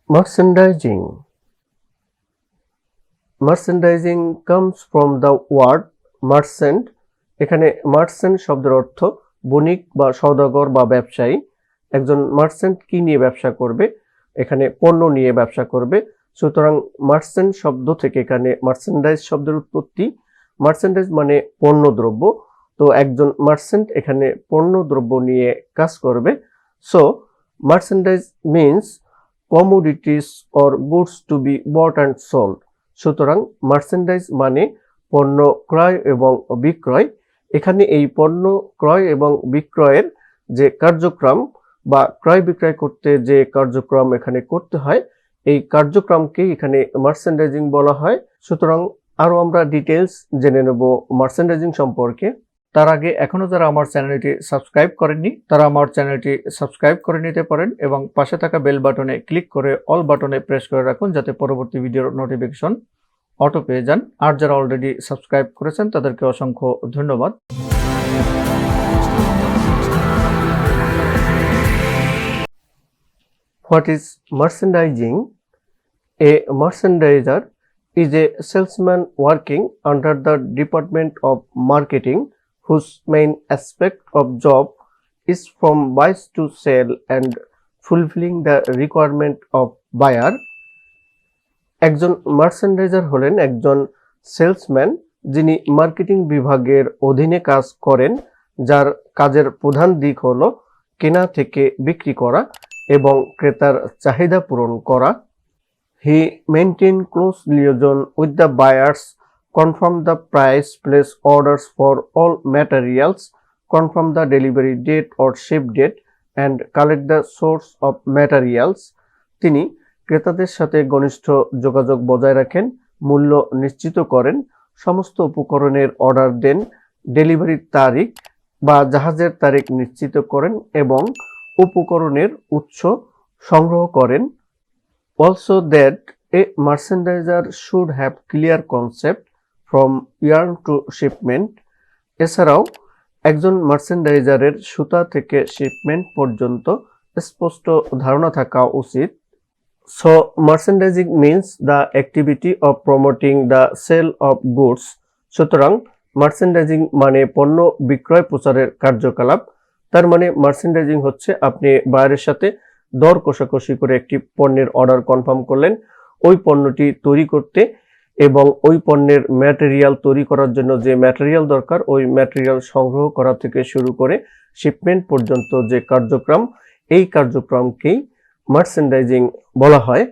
Merchandising. Merchandising comes from the word merchant. এখানে merchant শব্দের অর্থ বণিক বা সওদাগর বা ব্যবসায়ী। একজন মার্চেন্ট কি নিয়ে ব্যবসা করবে? এখানে পণ্য নিয়ে ব্যবসা করবে। সুতরাং মার্চেন্ট শব্দ থেকে এখানে মার্চেন্ডাইজ শব্দের উৎপত্তি। মার্চেন্ডাইজ মানে পণ্য দ্রব্য। তো একজন মার্চেন্ট এখানে পণ্য দ্রব্য নিয়ে কাজ করবে। So merchandise means commodities or goods to be bought and sold. সুতরাং মার্চেন্ডাইজ মানে পণ্য ক্রয় এবং বিক্রয়। এখানে এই পণ্য ক্রয় এবং বিক্রয়ের যে কার্যক্রম বা ক্রয় বিক্রয় করতে যে কার্যক্রম এখানে করতে হয়, এই কার্যক্রমকে এখানে মার্চেন্ডাইজিং বলা হয়। সুতরাং আরো আমরা ডিটেইলস জেনে নেব মার্চেন্ডাইজিং সম্পর্কে। তার আগে এখনো যারা আমার চ্যানেলটি সাবস্ক্রাইব করেননি তারা আমার চ্যানেলটি সাবস্ক্রাইব করে নিতে পারেন এবং পাশে থাকা বেল বাটনে ক্লিক করে অল বাটনে প্রেস করে রাখুন যাতে পরবর্তী ভিডিওর নোটিফিকেশন অটো পেয়ে যান। আর যারা অলরেডি সাবস্ক্রাইব করেছেন তাদেরকে অসংখ্য ধন্যবাদ। What is merchandising? A merchandiser is a salesman working under the Department of Marketing whose main aspect of job is from buys to sell and fulfilling the requirement of buyer. একজন merchandiser হলেন একজন salesman যিনি marketing বিভাগের অধীনে কাজ করেন, যার কাজের প্রধান দিক হলো কেনা থেকে বিক্রি করা এবং ক্রেতার চাহিদা পূরণ করা। He maintain close liaison with the buyers, confirm the price, place orders for all materials, confirm the delivery date or ship date, and collect the source of materials. তিনি ক্রেতাদের সাথে ঘনিষ্ঠ যোগাযোগ বজায় রাখেন, মূল্য নিশ্চিত করেন, সমস্ত উপকরণের অর্ডার দেন, ডেলিভারির তারিখ বা জাহাজের তারিখ নিশ্চিত করেন এবং উপকরণের উৎস সংগ্রহ করেন। Also that a merchandiser should have clear concept from yarn to shipment. এছাড়াও একজন মার্চেন্ডাইজারের সুতা থেকে শিপমেন্ট পর্যন্ত স্পষ্ট ধারণা থাকা উচিত। So merchandising means the activity of promoting the sale of goods. সুতরাং মার্চেন্ডাইজিং মানে পণ্য বিক্রয় প্রচারের কার্যকলাপ। তার মানে মার্চেন্ডাইজিং হচ্ছে আপনি বায়ারের সাথে দর কষাকষি করে একটি পণ্যের অর্ডার কনফার্ম করলেন, ওই পণ্যটি তৈরি করতে এবং ওই পণ্যের ম্যাটেরিয়াল তৈরি করার জন্য যে ম্যাটেরিয়াল দরকার ওই ম্যাটেরিয়াল সংগ্রহ করা থেকে শুরু করে শিপমেন্ট পর্যন্ত যে কার্যক্রম, এই কার্যক্রমকেই মার্চেন্ডাইজিং বলা হয়।